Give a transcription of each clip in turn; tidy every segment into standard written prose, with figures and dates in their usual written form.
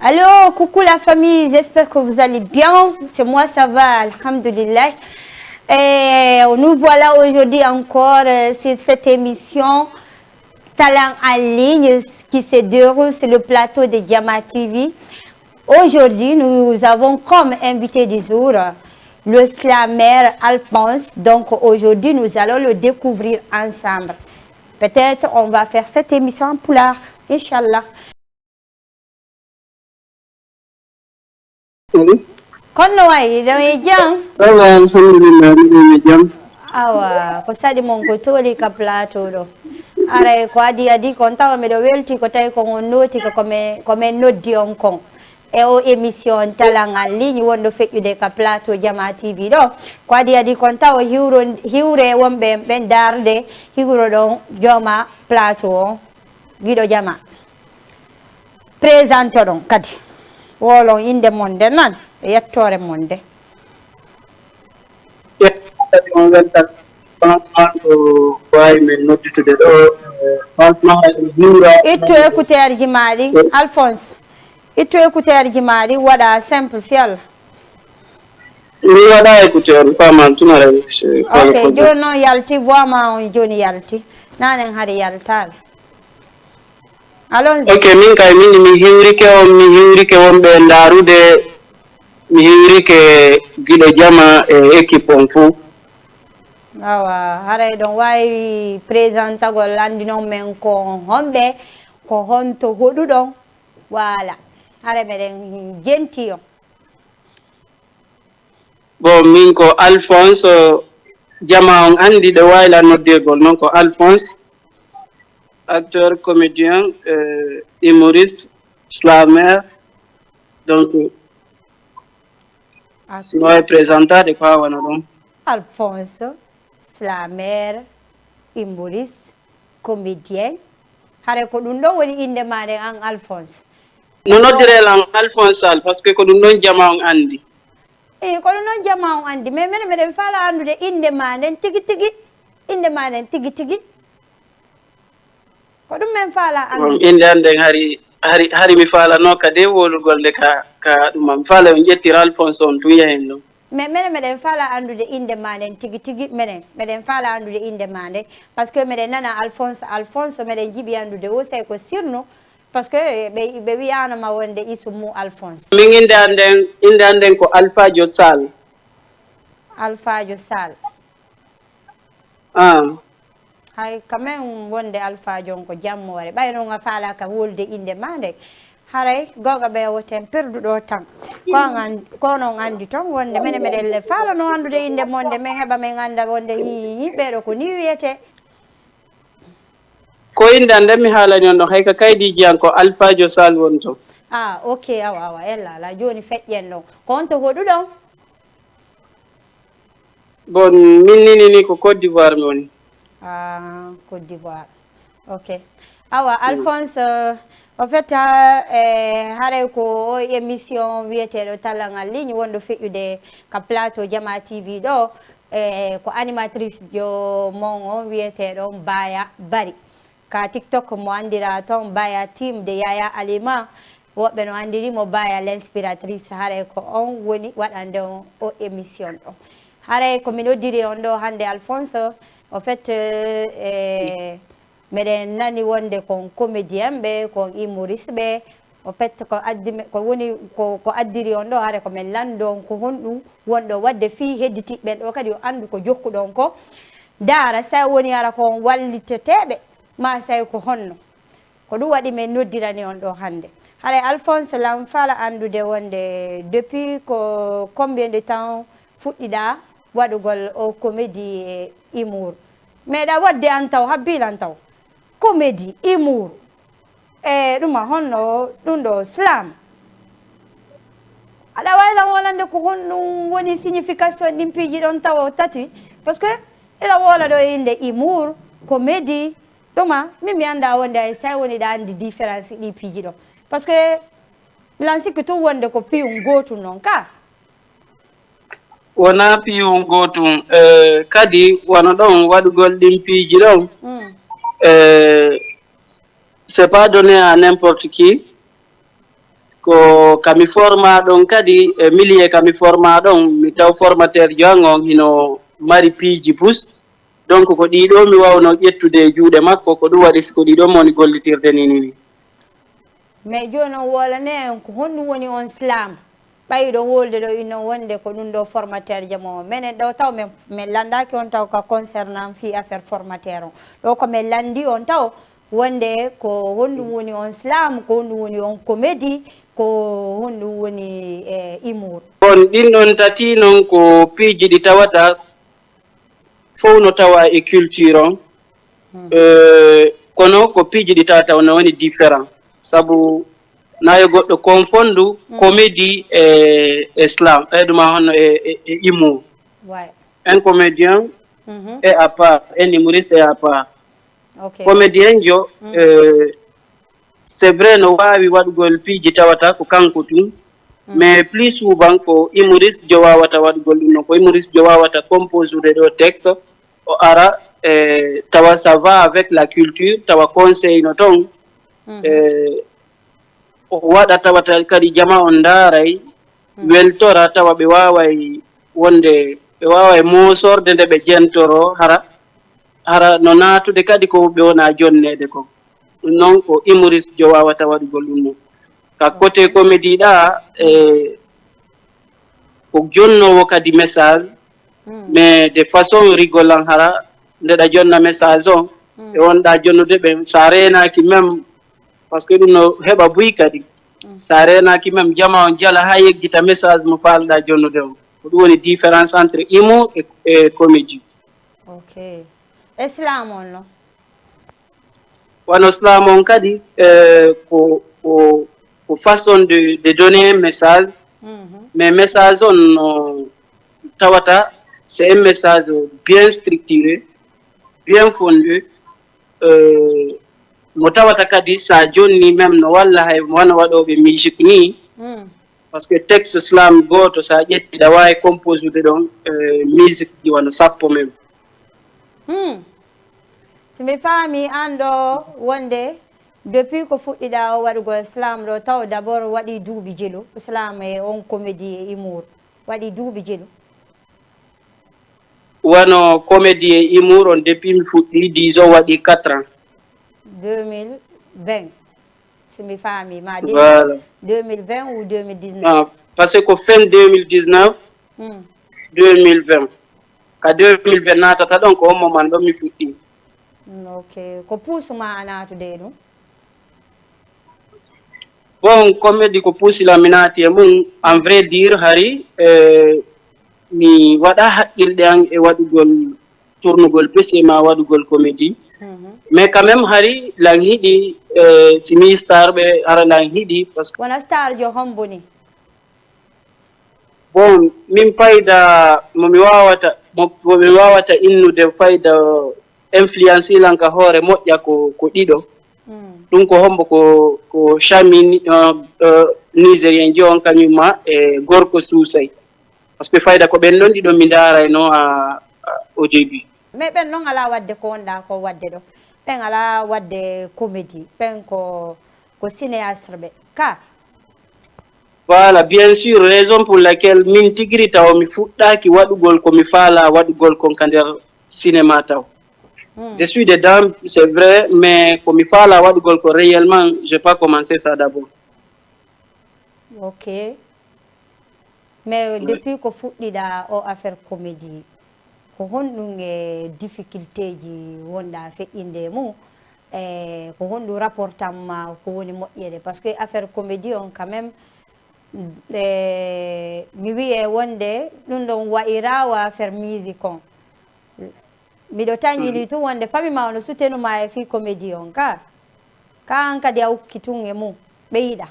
Alors, coucou la famille, j'espère que vous allez bien. C'est moi, ça va, alhamdoulilah. Et nous voilà aujourd'hui encore sur cette émission Talent en ligne qui se déroule sur le plateau de Diama TV. Aujourd'hui, nous avons comme invité du jour le slammer Alphonse. Donc aujourd'hui, nous allons le découvrir ensemble. Peut-être on va faire cette émission en pulaar, Inch'Allah. Kono way daway jang sawa alhamdulillah mi jam awa ko sadi mon ko toli ka plateau do are ko adi konta me do welti ko tay ko noti ko men noddi on kon e o émission Talent en ligne wondo fejjude ka plateau Diama TV do ko adi konta o hiwre wonbe ben darde hiwro don joma plateau gido Diama présente don kadi wolon inde monde nan yettore monde on welta franchement ko way men nodditude do franchement jura itto écouteur ji maɗi Alphonse itto écouteur ji maɗi waɗa simple fial mi waɗa écouteur faman tunare ok joni noon yalti voix ma on joni yalti nanen haade yaltade allons ok min kay min mi hiwrike wonɓe ndarude mi hiwrike giɗo Diama e équipe on fou awa haray ɗon wawi présentagol andinon men ko honɓe ko honto hoɗuɗon voilà hara meɗen jenti on bon min ko Alphonse Diama on andi ɗo wayla noddirgol noon ko Alphonse acteur comédien humoriste slammer donc sino e présentade ko hawana ɗon Alphonse slammer humoriste comédien hare ko ɗum ɗon woni inde maɗe an Alphonse no noddirelan Alphonse Sall par ce que ko ɗum ɗon Diama on andi ko ɗum ɗon Diama on andi mais minen meɗen faala andude inde ma nden tigi tigi inde ma nden tigi tigi ko ɗum men faala andude inde anden hari mi faalano kadi wolugol nde ka ɗuma mi faala on ƴettira Alphonse on tuya hen ɗon mais minen meɗen faala andude inde ma nden tigi tigi meɗen faala andude inde ma nden par ce que meɗen nana Alphonse meɗen jiiɓi andude o say ko sirno par ce que ɓe wiyanoma wonde isumu Alphonse min inde anden ko Alphajo Sall hay quand même wonde Alphajo on ko jammore ɓay noon a faala ka wolde inde ma nde haray gonga ɓe woten perduɗo tan ko noon andi toon wonde minen meɗen le faala no andude inde monde min heɓa min anda wonde ɓeɗo ko ni wiyete ko inde anden mi haalani on ɗon hay ka kaydiji an ko Alphajo Sall woni toon ok awa ella joni feƴƴen ɗon ko on to hoɗuɗon bon min nini ko Côte d'Ivoire mi woni Côte d'Ivoire ok awa Alphonse en fait haray ko o émission wiyeteɗo Talent en ligne wonɗo feƴƴude ka plateau Diama TV ɗo ko animatrice jo mon on wiyeteɗo Baya Bari ka TikTok mo andira toon Baya team de Yaya Alima woɓɓe no andirimo Baya l'inspiratrice haray ko on woni waɗande o émission ɗo haray ko min oddiri on ɗo hande Alphonse en fait meɗen nani wonde kon comédien ɓe kon humoriste ɓe en fait ko woni ko addiri on ɗo haare ko min landon ko honɗum wonɗo wadde fi hedditiɓɓen ɗo kadi o andu ko jokkuɗon ko daara say woni ara kon walliteteɓe ma say ko honno ko ɗum waɗi min noddirani on ɗo hande haare Alphonse lam faala andude wonde depuis ko combien de temps fuɗɗiɗa waɗugol o comédie e humour meeɗa wadde an taw habbilan taw comédie humour e ɗuma honno ɗum ɗo slam aɗa waylan wolande ko honɗum woni signification ɗin piiji ɗon tawa tati par ce que ila wola ɗo inde humour comédie ɗuma min mi anda wonde ay sa woni ɗa andi différence ɗi piiji ɗon par ce que lan sikki tum wonde ko piyum gotum noon ka wona piyum gotum kadi wona ɗon waɗugol ɗin piiji ɗon c'est pas donné à n'importe qui ko kami forma ɗon kadi milier kami forma ɗon mi taw formateur joangon hino mari piiji bus donc ko ɗiɗo mi wawno ƴettude e juuɗe makko ko ɗum waɗi ko ɗiɗo moni gollitirde ni mais joni on wolane en ko honɗum woni on slam ɓayɗo wolde ɗo ino wonde ko ɗum ɗo formateur jamo minen ɗo taw min landaki on taw ka concernant fi affaire formateur on ɗo komin landi on taw wonde ko honɗum woni on slam ko honɗum woni on comédie ko honɗum woni humour bon ɗin ɗon tati noon ko piiji ɗi tawata fof no tawa e culture on kono ko piiji ɗi tawata no woni différent sabu nayo goɗɗo confondu comédie e slam ɗuma honno e humour un comédien est à part un humoriste est à part comédien jo c'est vrai no wawi waɗugol piiji tawata ko kanko tun mais plus souvent ko humoriste jo wawata waɗugol ɗum noon ko humoriste jo wawata composude ɗo texte o ara tawa ça va avec la culture tawa conseil no toon o waɗa tawata kadi jama on ndaaray weltora tawa ɓe waaway wonde ɓe waaway moosorde nde ɓe jentoro hara no naatude kadi ko ɓe wona jonneede ko ɗum noon ko humoriste jo waawata waɗugol ɗum noon ka côté comédie ɗa ko jonnowo kadi message mais de façon rigolant hara ndeɗa jonna message on e wonɗa jonnude ɓe sa reenaki même par ce que ɗum no heɓa buy kadi sa renaki même jama on jala ha yeggita message mo falɗa jonnude on ko ɗum woni différence entre humour e comédie ok islam on no wano slam on kadi ko façon de donner un message mais message on no tawata c'est un message bien structuré bien fondé mo tawata kadi sa jonni même no walla hay wona waɗoɓe musique ni par ce que texte slam goto sa ƴetti ɗa wawi composude ɗon musique ɗi wona sappo même somi faami an ɗo wonde depuis ko fuɗɗiɗa o waɗugol slam ɗo taw d' abord waɗi duuɓi jelu slam e on comédie e humour waɗi duuɓi jelu wano comédie e humour on depuis mi fuɗɗi disons waɗi 4 ans 2020 somi faami ma voilà 2020 ou 2019 non par ce que fin 2019 2020 ka 2020 natata ɗon ko on moment ɗon mi fuɗɗi ok ko puusuma a natude ɗum bon comédie ko puusila mi naati e mum en vrai dire hari mi waɗa haqqilɗe an e waɗugol tournugol pesi ma waɗugol comédie mais quand même hari lan hiɗi simi star ɓe ara lan hiɗi parce que wona star jo homboni bon min fayda momi wawata innude fayda influence ilanka hoore moƴƴa ko ɗiɗo ɗum ko hombo ko chami nigérien ji on kañumma e gorko suusay par ce que fayda ko ɓen ɗon ɗiɗo mi ndarayno au début mais ɓen noon ala wadde ko wonɗa ko wadde ɗo ɓen ala wadde comédie ɓen ko cinéaste ɓe ka voilà bien sûr raison pour laquelle min tigiri taw mi fuɗɗaki waɗugol komi faala waɗugol kon ka nder cinéma taw je suis dedans c'est vrai mais komi faala waɗugol ko réellement j'ai pas commencé ça d'abord ok mais depuis ko fuɗɗiɗa o affaire comédie ko honɗum e difficulté ji wonɗa feƴƴinde mum e ko honɗum rapport tamma ko woni moƴƴere par ce que affaire comédie on quand même mi wiye wonde ɗum ɗon wayirawa affaire musique on miɗo tañili tun wonde famille ma ono soutenuma e fi comédie on ka an kadi a ukki tun e mum ɓeyɗa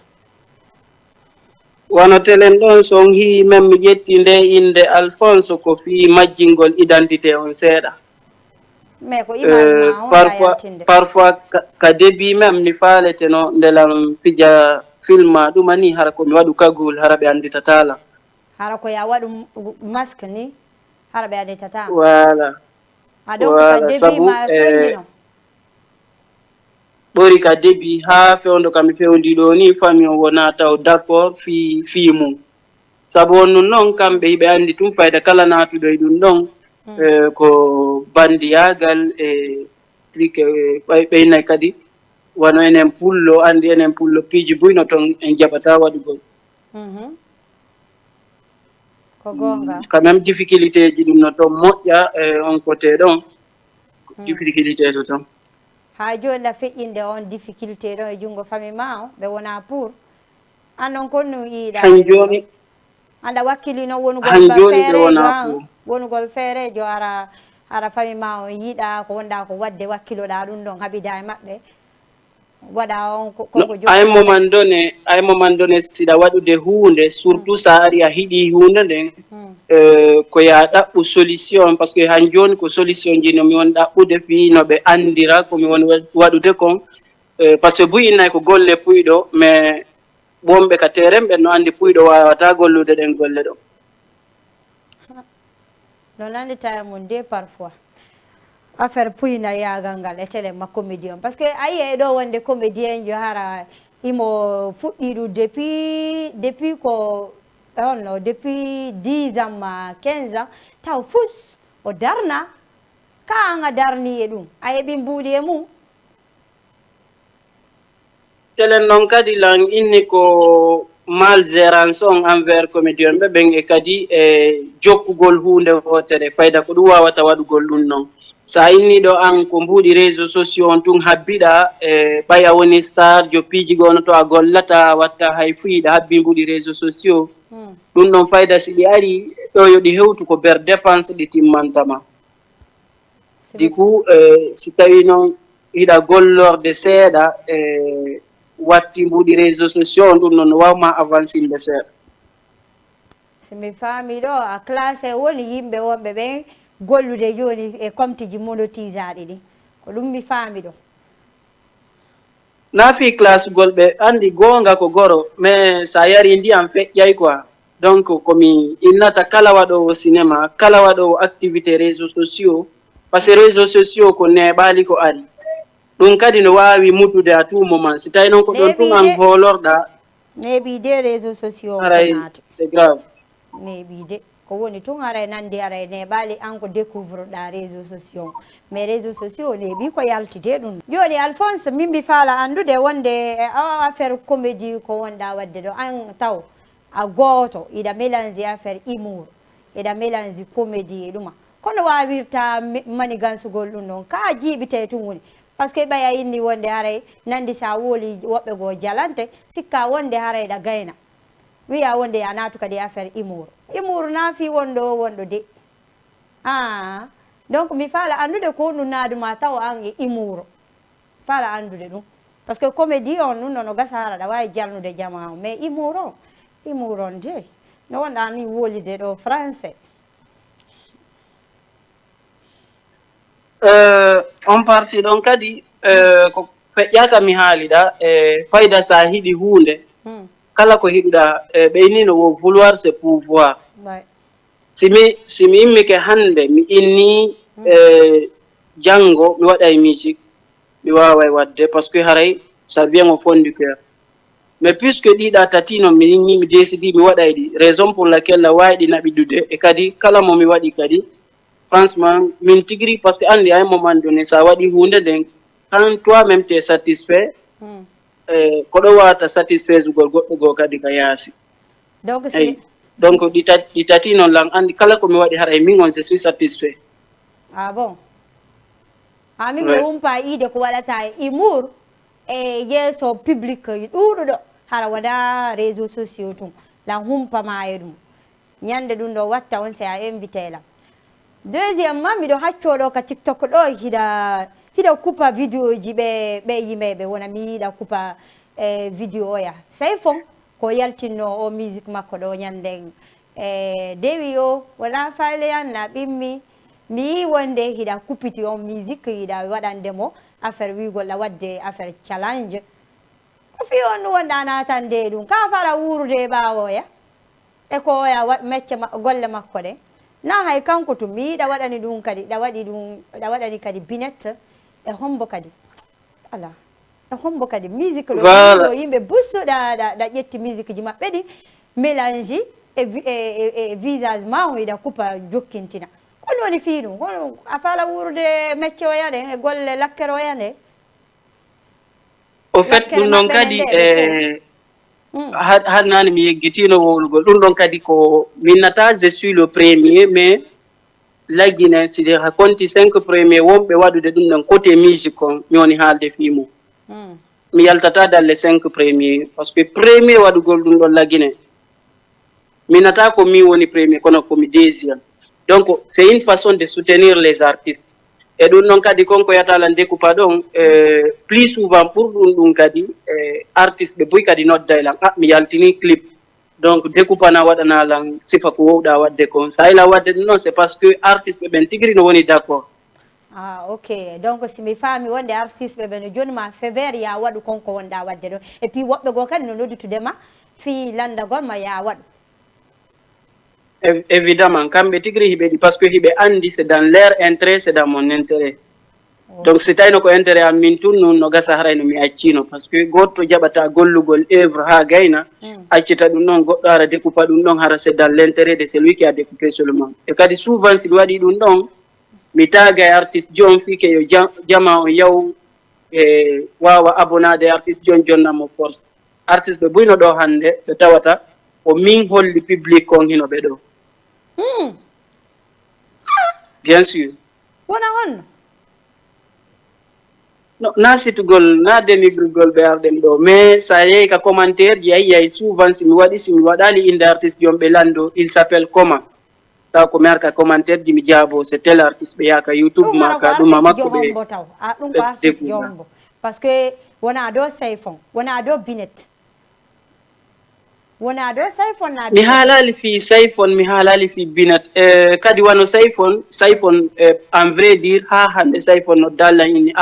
wono telen ɗon son hi même mi ƴetti nde inde Alphonse ko fi majjingol identité on seeɗa mais ko image ma on parfois ka début même mi faaleteno ndelam fija film ɗuma ni hara komi waɗu kagul hara ɓe anditatala hara ko ya waɗu masque ni hara ɓe anditata voilà donc ka début ma soñƴino ɓori ka début ha fewndo kam mi fewndiɗo ni famille o wona taw d'accord fi mum sabu on nun noon kamɓe hiɓe anndi tum fayda kala naatuɗo e ɗum ɗon ko bandiyagal e trike ɓeynay kadi wano enen pullo anndi enen pullo piiji buyno toon en jaɓata waɗugol ko gonga quand même difficulté ji ɗum no toon moƴƴa on côté ɗon difficulté to toon ha joni la feƴƴinde on difficulté ɗon e junngo famille ma o ɓe wona pour an noon konno yiiɗa han joni anda wakkilino wonugol feerejo wonugol feerejo ara famille ma o yiiɗa ko wonɗa ko wadde wakkiloɗa ɗum ɗon haɓida e maɓɓe waɗa on konko ay moment donné siɗa waɗude hunde surtout sa ari a hiiɗi hunde nden ko ya ɗaɓɓu solution par ce que han joni ko solution ji no mi won ɗaɓɓude fi no ɓe andira komi woni waɗude kon par ce que buyinnayi ko golle puyɗo mais wonɓe ka terrain ɓen no andi puyɗo wawata gollude ɗen golle ɗo no nandita e mum de parfois affaire puyna yagal ngal e télé ma comédien parce que a yiye ɗo wonde comédien jo hara imo fuɗɗi ɗum depuis ko onno depuis 10 ans ma 15 ans taw fus o darna ka an a darni e ɗum a heeɓi mbuuɗi e mum telen noon kadi lan inni ko malgérance on envers comédien ɓe ɓen e kadi e jokkugol hunde wotere fayda ko ɗum wawata waɗugol ɗum noon sa inniɗo an ko mbuuɗi réseau sociaux on tun habbiɗa e ɓaya woni star jo piiji gono to a gollata watta hay fuyiɗa habbi mbuuɗi réseau sociaux ɗum ɗon fayda si ɗi ari ɗo yo ɗi hewtu ko ber dépense ɗi timmantama du coup si tawi noon hiɗa gollorde seeɗa watti mbuuɗi réseau sociaux on ɗum noon no wawma avancinde seeɗa somi faami ɗo a classé woni yimɓe wonɓe ɓen gollude joni e comtiji monétisaɗi ɗi ko ɗum mi faami ɗo naafi classe gol ɓe andi goonga ko goro mais sa yari ndiyam feƴƴay quoi donc komi innata kala waɗowo cinéma kala waɗowo activité réseau sociaux par ce que réseau sociaux ko neɓali ko ari ɗum kadi no wawi muddude à tout moment si tawi noon ko ɗon tun an volorɗa neɓide réseau sociaux aray c'est grave neɓide ko woni tun haray nandi haray neɓali an ko découvre ɗa réseau sociaux mais réseau sociaux neeɓi ko yaltide ɗum joni Alphonse min mi faala andude wonde e affaire comédie ko wonɗa wadde ɗo an taw a gooto iɗa mélange affaire humour iɗa mélange comédie e ɗuma kono wawirta manigansugol ɗum ɗon ka jiiɓite tun woni par ce que ɓaya inni wonde haray nandi sa wooli woɓɓe goo jalante sikka wonde haray ɗa gayna wiya wonde a naatu kadi affaire humour naafi wonɗo de donc mi faala andude ko ɗum naaduma taw an e humour faala andude ɗum par ce que comédie on ɗum nono gasa hara ɗa wawi jalnude jama o mais humour on de no wonɗa ni wolide ɗo français on parti ɗon kadi ko feƴƴaka mi haaliɗa e fayda sa hiɗi hunde kala ko hiɗuɗa ɓeynino wo vouloir c'est pouvoir simi immike hande mi inni janngo mi waɗa e musique mi wawa wadde par ce que haray ça vient au fond du cœur mais puisque ɗiɗa tati noon mi inni mi décidi mi waɗa ɗi raison pour laquelle wawi ɗi naɓiɗude e kadi kala mo mi waɗi kadi franchement min tigiri par ce que andi à un moment donné sa waɗi hunde nden quand toi même t'es satisfait ko ɗo wata satisfaisugol goɗɗo goo kadi ka yaasi donc ɗi tati noon lan andi kala komi waɗi haray min on je suis satisfait bon min mi humpa iide ko waɗata e humour e yeeso public ɗuɗuɗo hara wona réseau sociaux tun lan humpama e ɗum ñande ɗum ɗo watta on si a invité lam deuxièmement miɗo haccoɗo ka tiktok ɗo hiɗa coupa vidéo ji ɓe yimeɓe wona mi yiiɗa coupa vidéo oya sey fon ko yaltinno o musique makko ɗo ñanden dewi o wona faleyan na ɓimmi mi yi wonde hiɗa kupiti on musique hiɗa waɗandemo affaire wigolla wadde affaire challenge ko fi on ɗum wonɗa natande ɗum ka fala wurude ɓawoya e ko oya mecce golle makko ɗe na hay kanko to mi yiɗa waɗani ɗum kadi ɗa waɗani kadi binette e hombo kadi ala hombo kadi musique do yimbe busso da ƴetti musique ji mabbe di mélange e visage ma o ida coupa jokkintina ko woni fiinu ko afala wurde mecce o yade e golle lakkere o yande au fait dum non kadi had nani mi yeggitino wowlugol dum don kadi ko minnata je suis le premier mais lagine si de raconti 5 premier wombe wadude dum non côté musique on ñoni haalde fimu mi yaltata dans les 5 premiers parce que premier wadugol dum don lagine minata ko mi woni premier kono ko mi deuxième donc c'est une façon de soutenir les artistes et dum non kadi konko yatala découpa don plus souvent pour dum kadi artiste be boy kadi nodda lan mi yaltini clip donc découpa na wadana lan sifa ko wowda wadde kon sa ila wadde non c'est parce que artiste be tigri no woni d'accord. Ah, ok. Donc, si mes femmes ont des artistes, ben joni ma fever ya wadu konko wonda wadde do. Et puis wobbe go kan no nodi to dema fi landa gol ma ya wadu. Évidemment, kambe tigri hibe di parce que hibe andi c'est dans leur intérêt, c'est dans mon intérêt. Donc c'est ayno ko intérêt am min tun no gasa harayno mi accino parce que gotto jabata gollugol œuvre ha gayna accita dum non goddo ara découpa dum non hara c'est dans l'intérêt de celui qui a découpé seulement. Et kadi souvent si wadi dum non mi taga artiste jon fi ke yo jama on yaw wawa abonade artiste jon jonna mo force artiste be buyno do hande be tawata o min holli public on hino be do bien sûr wona hon no na situgol na demigrugol be ardem do mais ça y est ka commentaire yay souvent si mi wadali inde artiste jon be lando il s'appelle comment ta ko merka commentaire di mi jabo c'est tel artiste be yaka YouTube maka dum makko be dum ko artiste jombo parce que wona do sayfon wona do binet wona do sayfon na mi halali fi sayfon mi halali fi binat kadi wano sayfon en vrai dire ha hande sayfon no dalla ini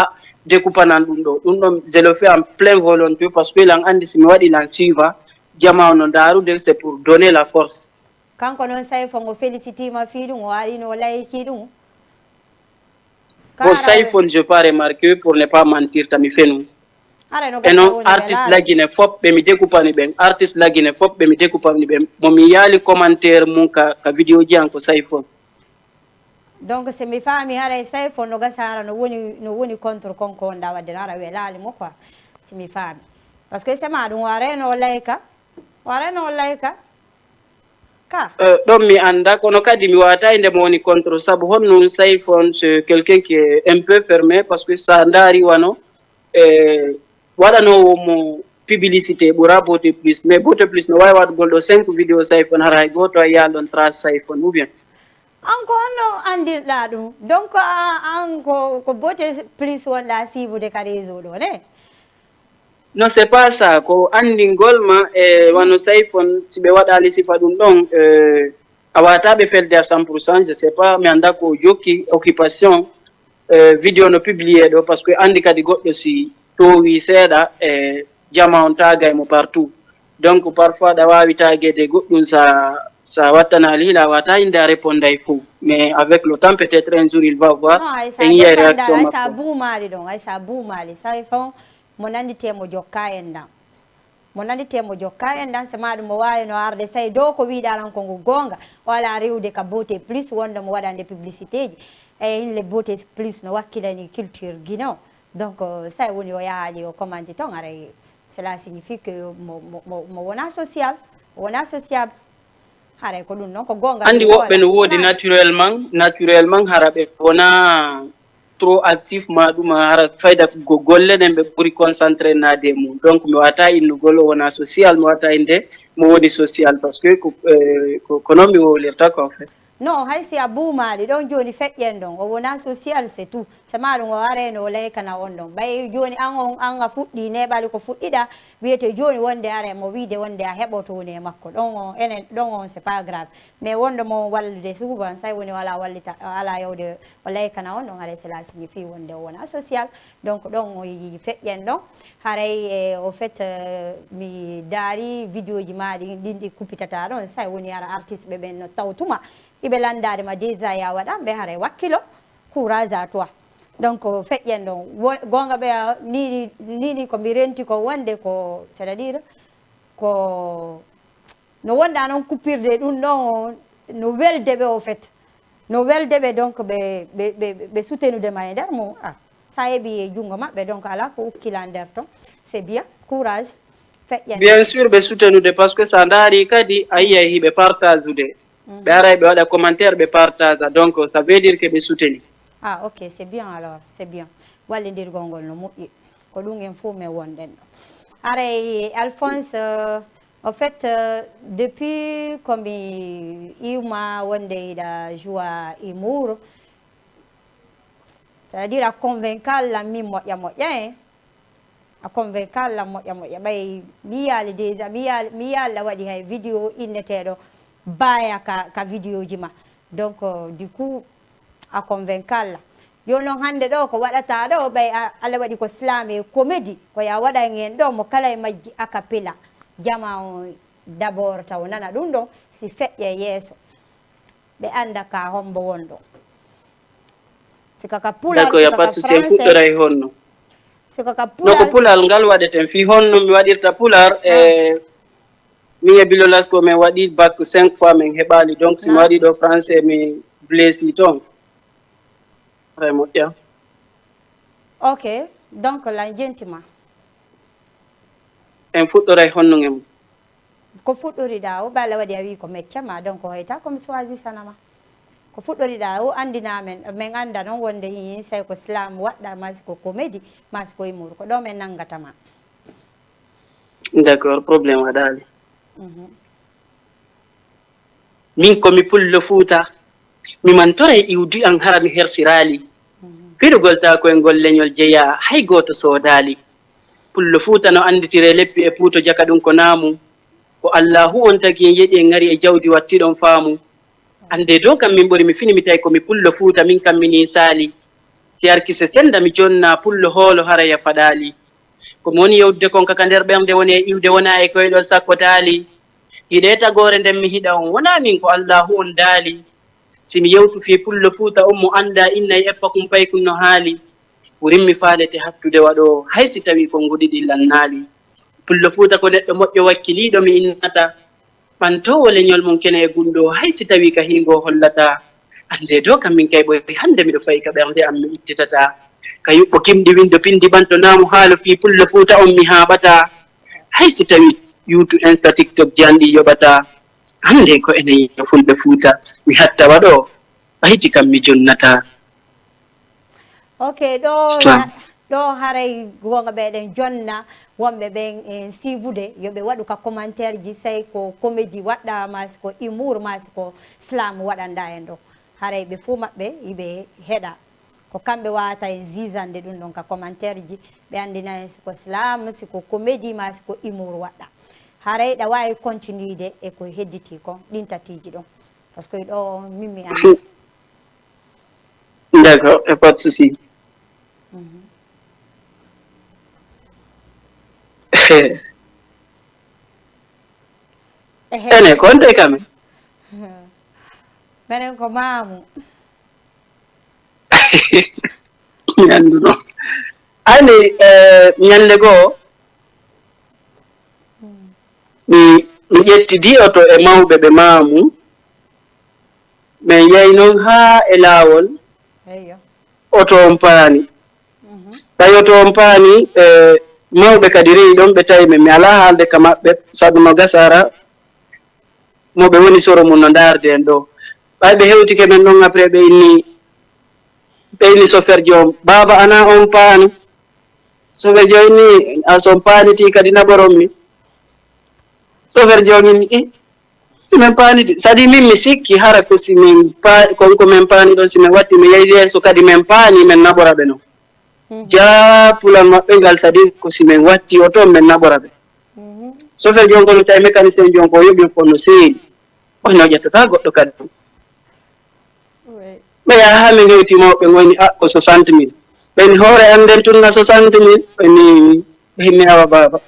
découpa nan dum do je le fais en plein volonté parce que lan andi si mi wadi lan suiva jama no darude c'est pour donner la force. Kanko non sayfon o félicite ma fi dum o ari no layki dum bon sayfon je pas remarqué pour ne pas mentir tami fenu et non artiste lagine fop be mi découpani ben artiste lagine fop be mi découpani ben mo mi yali commentaire mun ka vidéo ji anko sayfon donc c'est mi fami hara sayfon no gasara no woni contre konko onda wadde hara we laali mo quoi si mi fami parce que c'est ma dum ware no layka donc mi anda kono kadi mi wata inde mo woni contre sabu honno sayfon c'est quelqu'un qui est un peu fermé parce que ça ndari wano wadano mo publicité bura beauté plus mais beauté plus no way wad goldo 5 vidéo sayfon haray goto yalon trace sayfon ou bien anko no andirda dum donc anko ko beauté plus wonda sivude kadi zodo ne. Non, c'est pas ça. Ko andi golma wano sayfon si be wadali sifa dum don awata be felde à 100%, je sais pas mais anda ko jokki occupation vidéo no publier do parce que andi kadi goddo si to wi seda jama on taga mo partout. Donc parfois da wawi tagede goddum sa watana lila wata inda répondre il faut mais avec le temps peut-être un jour il va voir et il y a réaction ça boumali donc ça boumali sayfon mo nandite mo jokka en dan se maɗum mo wawi no arde say do ko wiɗalan ko ngo gonga wala rewde ka beauté plus wonde mo waɗande publicité ji e hille beauté plus no wakkilani culture guino donc say woni o yaaji o commande ton ara cela signifie que mo wona social wona sociable hare ko ɗum non ko gonga andi woɓɓe no woodi naturellement haraɓe wona trop actif ma dum hara fayda golle den be buri concentré na de mum donc mi wata innugol wona social mi wata inde mo woni social parce que ko non mi wolirta ko en fait non hay si abumali don joni feƴƴen don o wona social c'est tout c'est ma ɗum o areno o laykana on ɗon ɓay joni an a fuɗɗi neɓali ko fuɗɗiɗa wiyete joni wonde are mo wiide wonde a heɓotone e makko ɗon enen ɗon on c'est pas grave mais wonde mo wallude souvent say woni wala wallita ala yewde o laykana on ɗon haray cela signifie wonde o wona social donc ɗon o yi feƴƴen ɗon haray au fait mi daari vidéo ji maɗi ɗinɗi kuppitata ɗon say woni ara artiste ɓe ɓen no tawtuma ibe landade ma déjà ya wada be hare wakkilo courage à toi donc feƴƴen ɗon gonga ɓe nini ko mi renti ko wonde ko c'est à dire ko no wonɗa noon kuppirde ɗum ɗon no welde ɓe au fait no welde ɓe donc ɓe soutenudema e nder mum sa heeɓi e junngo maɓɓe donc ala ko ukkila nder ton c'est bien courage feƴƴen bien sûr ɓe soutenude par ce que sa ndaari kadi a yiya hiɓe partage ude ɓe ara ɓe waɗa commentaire ɓe partage donc ça veut dire que ɓe souteni ok c'est bien alors c'est bien wallidirgol ngol no moƴƴi ko ɗum en fof min wonɗen ɗo aray Alphonse en fait depuis komi iwma wonde iɗa joua humour c'est à dire a convaincalla min moƴƴa moƴƴa en a convaincalla moƴƴa moƴƴa ɓay mi yaali déjà mi yaali waɗi hay vidéo inneteɗo baya ka vidéo ji ma donc du coup a convaincalla yo noon hannde ɗo ko waɗata ɗo ɓay Allah waɗi ko slam e comédie ko ya waɗan en ɗo mo kala e majji acapella jama on d' abord taw nana ɗum ɗon si feƴƴe yeeso ɓe anda ka hombo wonɗo sikaka pular sikaka français honno sikaka pular no ko pulal ngal waɗeten fi honno mi waɗirta pular mi e bilolas ko min waɗi bac 5 fois min heɓali donc si mi waɗi ɗo français mi blessi toon ray moƴƴa ok donc la jentima en fuɗɗoray honnuge mum ko fuɗɗoriɗa o ɓe Allah waɗi a wi ko mecca ma donc hoyta komi choisisanama ko fuɗɗoriɗa o andina men min anda noon wonde hi say ko slam waɗɗa masi ko comédie masi ko humour ko ɗo min nangatama d' accord probléme waɗali min komi pullo Fuuta mi mantore iwdi an hara mi hersirali fiɗugol ta koye ngol leñol jeeya hay goto soodali pullo Fuuta no anditire leppi e puuto jaka ɗum ko naamu ko allahu on tagi en yeɗi en ngari e jawdi wattiɗon faamu ande dow kam min ɓuri mi fini mi tawi komi pullo Fuuta min kam mini saali si arkise senda mi jonna pullo hoolo haraya faɗali komi woni yewdude kon kaka nder ɓernde woni e iwde wona e koyeɗol sakkotaali hiɗe tagore nden mi hiɗa on wona min ko allahu on daali simi yewtu fi pullo Fuuta on mo anda inna e eppa kum pay kum no haali ɓurinmi faalete hattude waɗo hay si tawi ko nguɗiɗi lannaali pullo Fuuta ko neɗɗo moƴƴo wakkiliɗo mi innata ɓantowo leñol mum kene e gunɗo hay si tawi ka hingo hollata ande dow kam min kay ɓoyri hande miɗo fayi ka ɓernde am mi ittitata ka yuɓɓo kimɗi windo pindi ɓanto naamu haalo fi pullo Fuuta on mi haaɓata hay si tawi YouTube Insta TikTok janɗi yoɓata hande ko enen yiya fulɓe Fuuta mi hatta waɗo ɓayti kam mi jonnata ok ɗo haray gonga ɓeɗen jonna wonɓe ɓen en sivude yoɓe waɗu ka commentaire ji say ko comédie waɗɗa masi ko humour masi ko slam waɗanda en ɗo haray ɓe fo maɓɓe yiɓe heɗa ko kamɓe wawata en zisande ɗum ɗon ka commentaire ji ɓe andina en siko slam siko comédie masi ko humour waɗɗa haray ɗa wawi continuide e ko hedditi kon ɗin tatiji ɗon par ce que ɗo mimmi andi d' accord et pas de souci ene konte kamen menen ko mamu mi anduno ani ñande goo mi ƴettidi oto e mawɓe ɓe maamu min yehi noon haa e laawol oto on paani tawi oto on paani mawɓe kadi rewi ɗon ɓe tawi mi alaa haalde ka maɓɓe sabu no gasara mo ɓe woni soro mum no ndaarde en ɗo ɓay ɓe hewtike men ɗon après ɓe inni chauffeur jo baaba ana on paani chauffeur jo inni son paaniti kadi naɓoron mi chauffeur jo min simin paanidi sadi min mi sikki hara ko simin ko min paani ɗon simin watti mi yehi yeeso kadi min paani min naɓora ɓe noon jaapulan maɓɓe ngal sadi ko simin watti o toon min naɓora ɓe chauffeur jon kono tawi mécanicien jon ko yoɓi ko no seeɗi ono ƴettata goɗɗo kadi ɓe yaha haa min hewti mawɓe goni ko 60 000 ɓeni hoore am nden tunna 60 000 ɓeni himmi awa baaba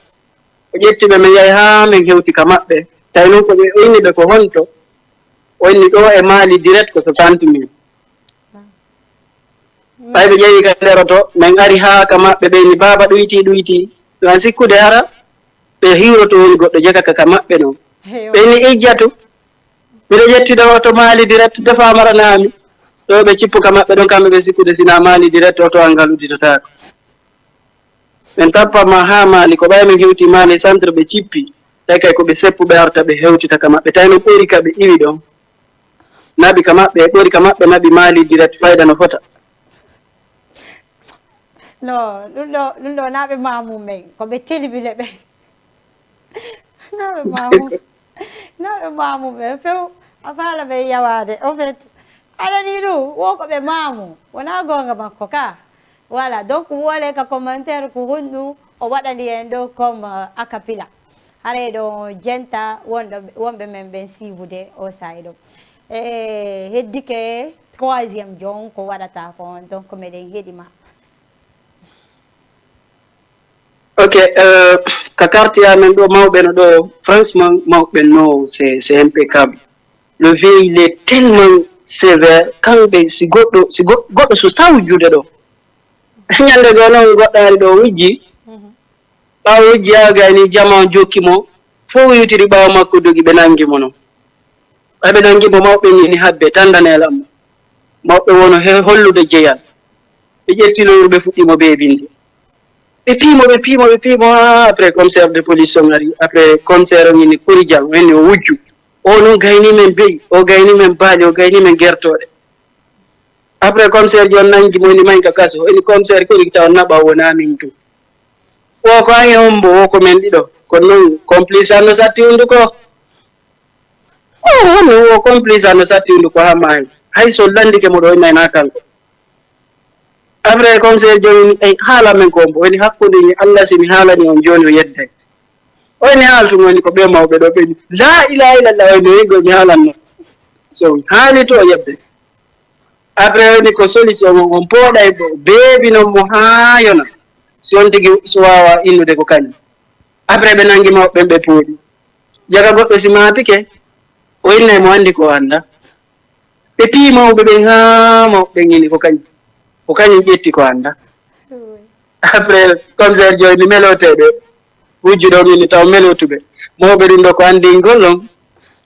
o ƴetti ɓe min yahi haa min hewti ka maɓɓe tawi noon ko ɓe oyni ɓe ko honto o inni ɗo e maali direct ko 60 000 ay ɓe ƴeewi ka nderoto min ari haa ka maɓɓe ɓe ni baaba ɗoyti ɗon sikkude ara ɓe hiwroto woni goɗɗo jegaka ka maɓɓe noon ɓe ni ijjatu mbiɗa ƴettiɗo to maali direct defamaranaami ɗo ɓe cippu ka maɓɓe ɗon kamɓe ɓe sikkude sina maali direct oto angal udditotaako min tappama haa maali ko ɓay min hewti maali centre ɓe cippi tawi kay ko ɓe seppuɓe arta ɓe hewtita ka maɓɓe tawi no ɓori ka ɓe iwi ɗon naɓi ka maɓɓe ɓori ka maɓɓe naɓi maali direct fayda no fota no ɗum ɗo naɓe mamum men koɓe telbile ɓe naɓe mamum ɓe few a faala ɓe yawade en fait aɗani ɗum wo koɓe mamu wona gonga makko ka voilà donc wole ka commentaire ko honɗum o waɗani en ɗo comme acapilla hare ɗo jenta wonɓe men ɓen siwude o sayi ɗo e heddike troisiéme jon ko waɗata ko donc meɗen heeɗima ok ka carte amen ɗo mawɓe no ɗo franchement mawɓe no c'est impeccable le vie il est tellement sévère kamɓe si goɗɗo so taw wujjude ɗo ñande goo noon goɗɗaari ɗo wujji ɓaawo wujji gayni jama jokki mo fof wiwtiri ɓaawo makko dogi ɓe nangi mo noon ɓaɓe nangi mo mawɓe ñini habbe tandanelam mo mawɓe wono hollude jeyal ɓe ƴettilowru ɓe fuɗɗimo beebinde ɓe piimo après commissaire de police on ari après commissaire on ini koridial o henni o wujju o noon gayni men beyi o gayni men baali o gayni men gertoɗe après commissaire ji on nangi mo woni mayi ka kaso o ini commissaire koɗi taw naɓa wona min tu o ko an e hombo o ko men ɗiɗo kono noon complice an no satti hunduko hono o complice an no satti hunduko ha maayi hay so landike mo ɗo inayna kanko après commissaire joni ay haala men ko mbo woni hakkude ni Allah si mi haalani on joni o yedday o ni haaltu woni ko ɓe mawɓe ɗo ɓeni la ilaha illallah woni yigo mi haalanno so haali to o yedday après woni ko solution on pooɗay beebi non mo haa yona si on tigi so wawa innude ko kañum après ɓe nangi mawɓe ɓe pooɗi jaga goɗɗo si maapike o innay mo anndi ko annda ɓe pii mawɓe ɓen haa mawɓe ini ko kañum ƴetti ko annda après commissaire joyi mi meloteɓe wujjuɗo mini taw melotuɓe mawɓe ɗum ɗo ko anndingol on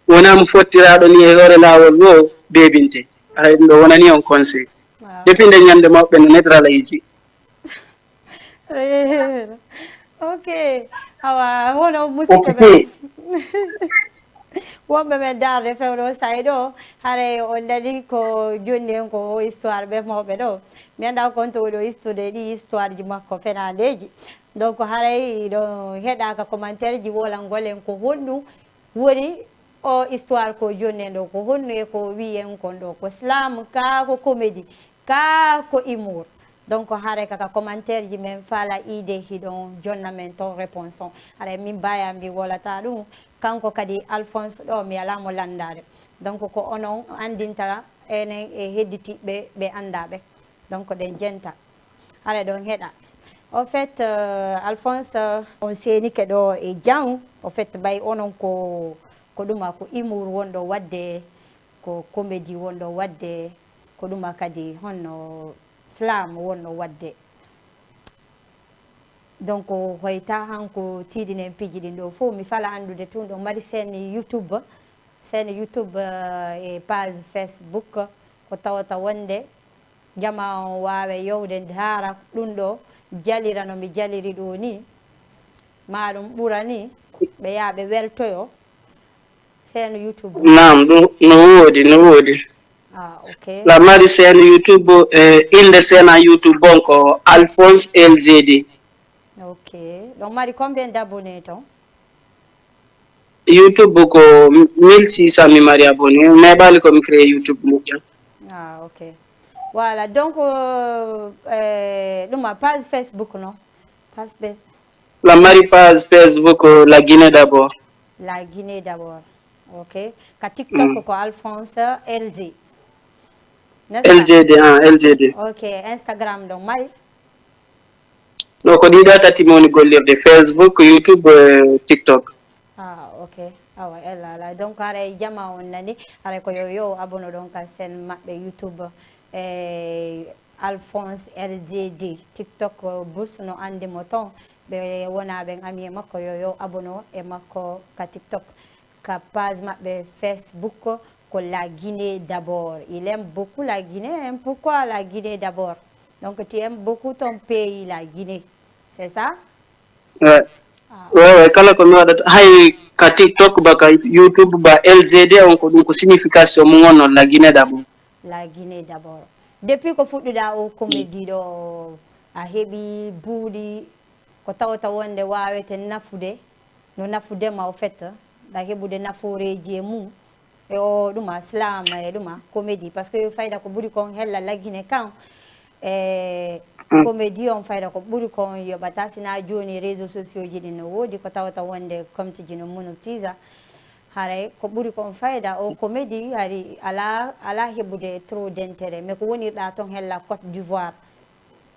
wona mo fottiraɗo ni e hoore laawol wo beebinte ay ɗum ɗo wonani on conseil depuis nde ñande mawɓe no neutralise ok awa hono musidɓe ɓe wonɓe men darde fewɗo sayi ɗo hare on dali ko jonni hen ko histoire ɓe mawɓe ɗo mi anda konto oɗo histude ɗi histoire ji makko fenandeji donc haray ɗo heɗaka commentaire ji wolangol en ko honɗum woni o histoire ko jonni en ɗo ko honnu e ko wi en kon ɗo ko slam ka ko comédie ka ko humour donc hare kaka commentaire ji men faala ide hiɗon jonna men ton réponse on hare min mbaya mbi wolata ɗum kanko kadi Alphonse ɗo mi alamo landade donc ko onon andinta enen e hedditiɓe ɓe andaɓe donc ɗen jenta hare ɗon heɗa au fait Alphonse on senike ɗo e jang au fait ɓay onon ko ɗuma ko humour wonɗo wadde ko comédie wonɗo wadde ko ɗuma kadi honno slam wonno wadde donc hoyta hanko tiiɗinen piji ɗin ɗo fof mi fala andude tun ɗo mari chaine youtube e page facebook ko tawata wonde jama on wawe yewde daara ɗum ɗo jalira no mi jaliri ɗo ni ma ɗum ɓura ni ɓe yaa ɓe weltoyo chaine youtube nam no woodi ah ok la mari chaine youtube inde chaine youtube bon ko Alphonse LGD ok donc mari combien d'abonnés ton youtube ko 1600 mi mari abonné neɓali komi créé youtube moƴƴam ah ok voilà donc ɗuma page facebook non page la mari page facebook la Guinée d'abord ok ka tiktok ko Alphonse LG LGD ok instagram ɗon mari no ko ɗiɗo tati moni gollirde facebook youtube tiktok ah ok awa ella donc haray jama on nani haray ko yo abono ɗon ka chaine maɓɓe youtube Alphonse LZD TikTok bus no andi mo ton be wona ben ami makko yo abono e makko ka TikTok ka page mabbe Facebook ko la Guinée d'abord. Il aime beaucoup la Guinée. Pourquoi la Guinée d'abord? Donc tu aimes beaucoup ton pays, la Guinée. C'est ça? Ouais. Ouais, kala ko wada hay ka TikTok ba ka YouTube ba LZD on ko dum ko signification mo ngono la Guinée d'abord. La Guinée d'abord. Depuis ko fudduda o comédie do a hebi buudi ko tawta wonde wawete nafude no nafude ma au fait da hebude naforeji e mum e o duma slam e duma comédie parce que fayda ko buri kon hella la Guinée kan comédie on fayda ko buri kon yo batasina joni réseaux sociaux jidi no wodi ko tawta wonde comme ti jino monotiza hare ko buri kon fayda o comédie hari ala hebude trop d'intérêt mais ko wonirda ton hella Côte d'Ivoire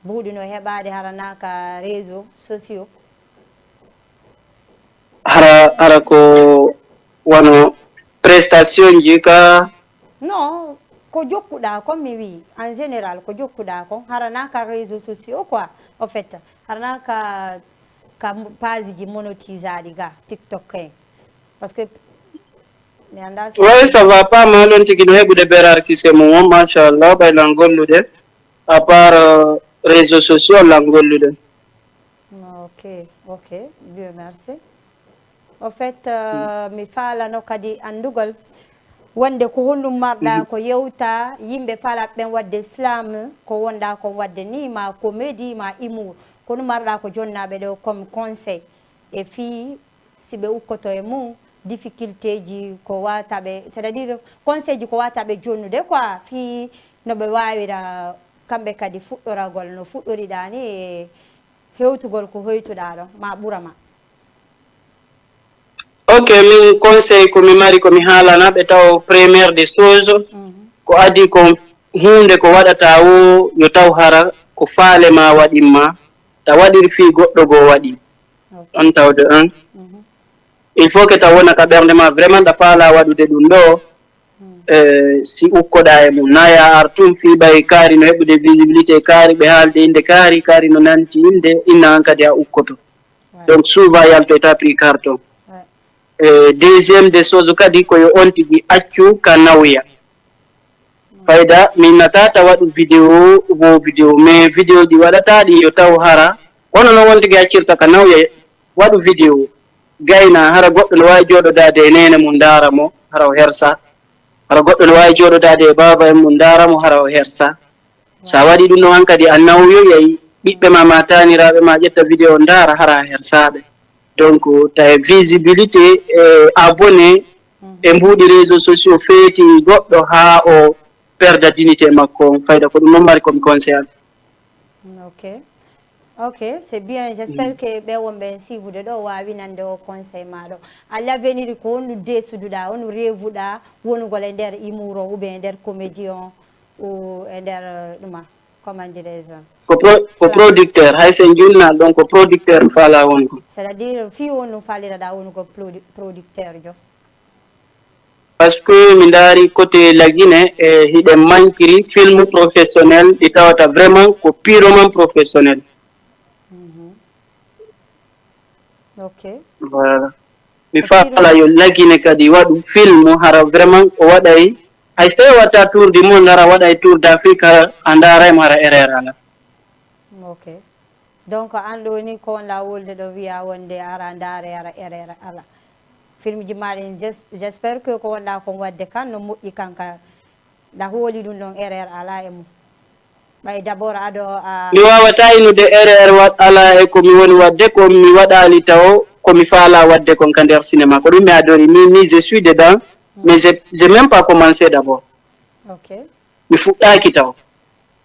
buudi no hebade harana ka réseaux sociaux hara ko wano prestation jika non ko jokkuda comme mi wi en général ko jokkuda ko harana ka réseaux sociaux quoi en fait harana ka page ji monétisadi ga TikTok parce que ouais ça va pas mal on tigi no hebude berar ki se mo machallah bay langollude à part réseaux sociaux langollude. Ok Dieu merci. En fait mi fala no kadi andugol wonde ko hondum marda ko yewta yimbe fala ben wadde islam ko wonda ko wadde ni ma comédie ma humour ko no marda ko jonnabe do comme conseil et fi sibe ukkoto e mum difficulté ji ko watabe c'est-à-dire conseil ji ko watabe jonnude quoi fi no be wawira kambe kadi fuddoragol no fuddorida ni hewtugol ko hoytuda do ma burama. Ok, min conseil ko mi mari ko mi halana be taw première des choses ko adi ko hunde ko wadata wo yo taw hara ko faale ma wadimma ta wadir fi goddo go wadi on tawde un il faut que ta wona ka bernde ma vraiment da faala wadude dum do si ukkoda e mum naya artum fi bay kari no hebude visibilité kari be halde inde kari no nanti inde inna hankadi a ukkoto donc souvent yalto ta pris carton. Deuxième des choses kadi ko yo on tigi accu ka nawya fayda min natata wadu vidéo mais vidéo di wadata di yo taw hara wono no won tigi accirta ka nawya wadu vidéo gayna hara goddo no wawi jododade e nene mum dara mo hara o hersa hara goddo no wawi jododade e baba en mum dara mo hara o hersa sa wadi dum no hankadi a nawyo yayi bibbe ma matanirabe ma jetta vidéo dara hara hersabe. Donc ta visibilité abonné e mbudi réseaux sociaux feti goddo ha o perda dignité makko fayda ko dum mari comme conseil. Ok, c'est bien. J'espère que be wonbe si vous do wawi nande o conseil mado. À l'avenir ko wonu desududa wonu revuda wonu gole der imuro ou bien der comédien ou der duma comment dirais-je ko producteur hay sen julna donc ko producteur fala won ko c'est-à-dire fi wonu falira da wonu ko producteur jo parce que mi dari côté la Guinée hide mankiri film professionnel di tawata vraiment ko purement professionnel. Ok voilà mi fala yo la Guinée kadi wadu film hara vraiment ko waday hay stay wata tour du monde hara waday tour d'Afrique andara mara erreur. Ok donc ando ni ko la wolde do wiya wonde arandare ara erreur ala film ji mari j'espère que ko wonda ko wadde kan no moƴƴi kanka da holi dum non erreur ala e mum bay d'abord ado mi wawata inude erreur ala e ko mi woni wadde ko mi wadali taw ko mi fala wadde kon ka der cinéma ko dum mi adori ni je suis dedans mais j'ai même pas commencé d'abord. Ok mi fuɗɗaki taw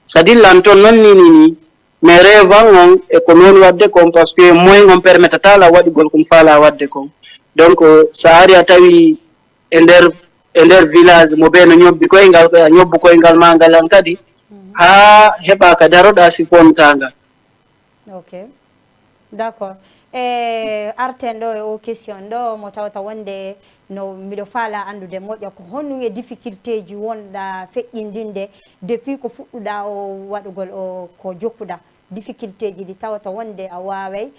c'est-à-dire lanton non ni mais rêve on e ko non wadde kon parce que moyen on permettata la waɗigol kum fala wadde kon donc sa ari a tawi e nder village mo be no ñobbi koyngal ñobbu koyngal ma ngal an kadi ha heɓa ka daroɗa si fontanga. Ok d'accord arten ɗo o question ɗo mo tawata wonde no miɗo faala andude moƴƴa ko honnu e difficulté ji wonɗa feƴƴindinde depuis ko fuɗɗuɗa o waɗugol o ko jokkuɗa difficulté ji ɗi tawata wonde a waaway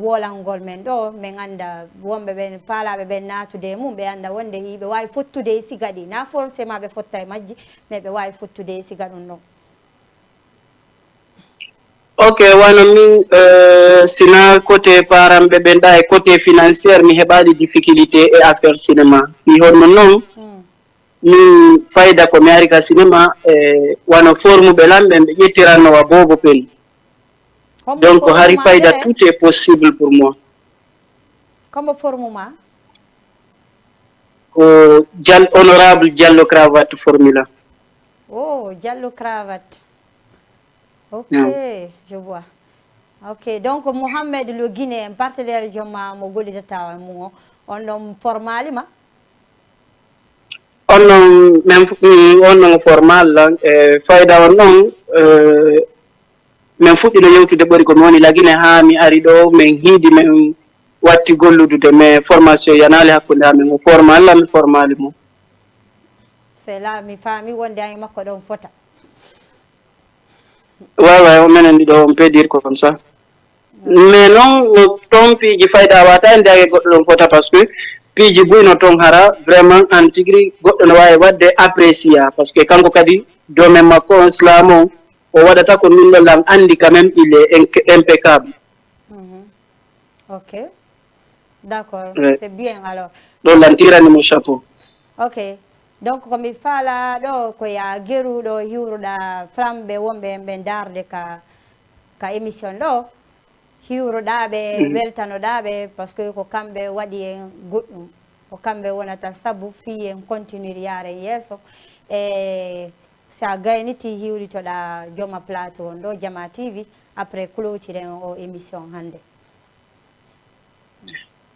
wolangol men ɗo min anda wonɓe ɓen paalaɓe ɓen natude e mum ɓe anda wonde hiɓe wawi fottude e siga ɗi na forcément ɓe fotta e majji mais ɓe wawi fottude e siga ɗum ɗon. Ok, wano min sina côté paramɓe ɓen ɗa e côté financiére mi heɓaɗi difficulté e affaire cinéma fi honno noon min fayda ko mi ari ka cinéma wano formuɓe lamɓen ɓe ƴettirannowa bobo pen donc hari fayda tout est possible pour moi. Comme formuma ko honorable Diallo Cravate formula. Oh, Diallo Cravate. Ok, yeah. Je vois. Ok, donc Mohamed le Guinéen partenaire de mo gollidata mo on formal ma on même formal fayda on non men fuɗɗino yewtude ɓori ko mi woni lagine ha mi ari ɗo min hiidi min watti golludude mais formation yanali hakkunde amen o formal mi formali mo. C'est là mi fami wonde ay makko ɗon fota. Ouais, on peut dire comme ça. Mais non, ton piji fayda wata ndage goɗɗo ɗon fota parce que piji buyno ton hara vraiment en tigri goɗɗo no wawi wadde apprécia parce que kanko kadi domaine makko on slamo o waɗata ko min ɗo lam andi quand même il est impeccable. Ok, d'accord, ouais. C'est bien alors. Donc l'antirani mon chapeau. Ok. Donc komi faala ɗo ko ya geruɗo hiwruɗa flamɓe wonɓe ɓe darde ka émission ɗo hiwruɗaɓe weltanoɗaɓe par ce que ko kamɓe waɗi en goɗɗum ko kamɓe wonata saabu fi en continue yare yeeso e sa gayniti hiwritoɗa Joma Plateau on ɗo Jama TV après clôturen o émission hande.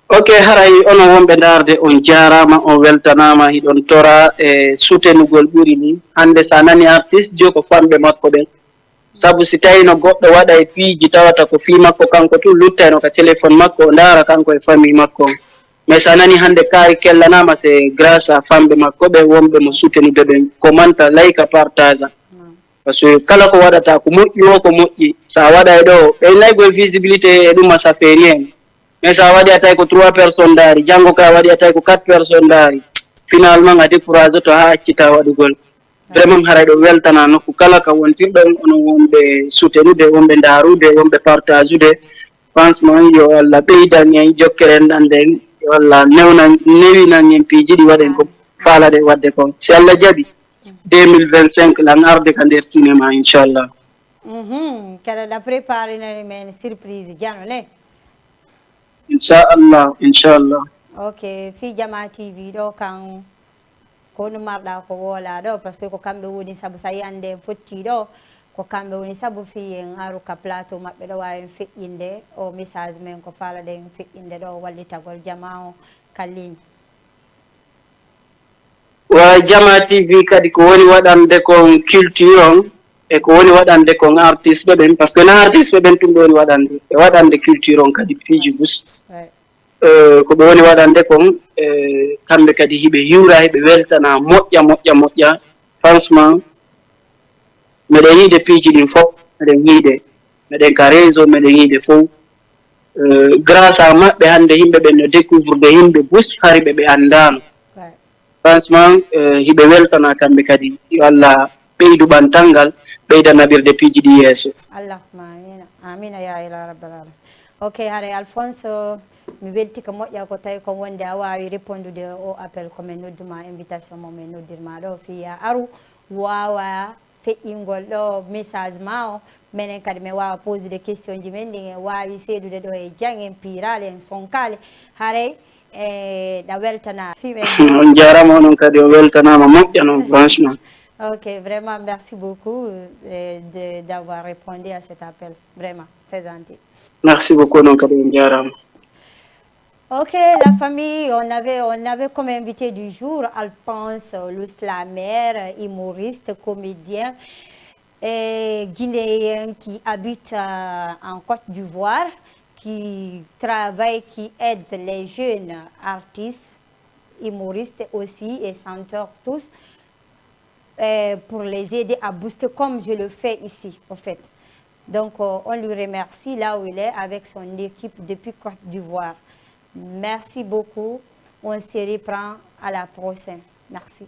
Ok, haray onon wonɓe darde on jarama on weltanama hiɗon tora e soutenugol ɓuri ni hande sa nani artiste jo ko famɓe makko ɓen saabu si tawino goɗɗo waɗa e piiji tawata ko fi makko kanko tun luttayno ka téléphone makko o ndaara kanko e famille makko on mais sa nani hande kaari kellanama c'est grâce à famɓe makko ɓe wonɓe mo soutenude ɓen ko manta layka partage par ce que kala ko waɗata ko moƴƴi o ko moƴƴi sa waɗa e ɗo ɓeynaygo e visibilité e ɗuma ça fait rien mais ça waɗi a tawi ko 3 personnes daari janngo ka waɗi a tawi ko 4 personnes daari finalement a découragé to ha accita waɗugol vraiment haray ɗo weltana nokku kala ka wontirɗon onon wonɓe soutenude wonɓe ndaarude wonɓe partageude franchement yo Allah ɓeydan en jokkere enɗanden yo Allah newinan en piiji ɗi waɗen ko faalaɗe wadde kon si Allah jaɓi 2025 lan arde ka nder cinéma inchallah. Kala préparé men surprise janone. Inchallah. Ok, fi Jama TV ɗo kan ko no marɗa ko wola ɗo parce que ko kamɓe woni saabu sa yande fotti ɗo ko kamɓe woni saabu fi en aru ka plateau maɓɓe ɗo wawi feƴƴinde o message men ko faalaɗen feƴƴinde ɗo wallitagol Jama o kalliñi. Wa Jama TV kadi ko woni waɗande kon culture on e ko woni waɗande kon artiste ɓen par ce que na artiste ɓen tum ɓe woni waɗande e waɗande culture on kadi piiji bus ko ɓe woni waɗande kon kamɓe kadi hiɓe hiwra hiɓe weltana moƴƴa franchement meɗen yiide piiji ɗin fof meɗen yiide meɗen ka réseau meɗen yiide fof grâce à maɓɓe hande yimɓe ɓen no découvre de yimɓe bus hari ɓe andano franchement hiɓe weltana kamɓe kadi yo Allah ɓeydu ɓantal ngal ɓeyda naɓirde piiji ɗi yeeso. Allahumma amina ya ila rabbal alamin. Ok, hare Alphonse mi welti ko moƴƴa ko tawi ko wonde a wawi répondude o appel komin nodduma invitation momin noddirma ɗo fiya aru wawa feƴƴingol ɗo message ma o minen kadi min wawa posude question ji men ɗin en wawi seedude ɗo e jang en pirale en sonkale haray ɗa weltana fiɓe on jarama onon kadi o weltanama moƴƴa noon franchement. Ok, vraiment merci beaucoup d'avoir répondu à cet appel, vraiment, c'est gentil. Merci beaucoup, non, Kadindiaram. Ok, la famille, on avait comme invité du jour Alphonse Louslamer, humoriste, comédien guinéen qui habite en Côte d'Ivoire, qui travaille, qui aide les jeunes artistes, humoristes aussi et chanteurs tous, pour les aider à booster comme je le fais ici, en fait. Donc, on lui remercie là où il est avec son équipe depuis Côte d'Ivoire. Merci beaucoup. On se reprend à la prochaine. Merci.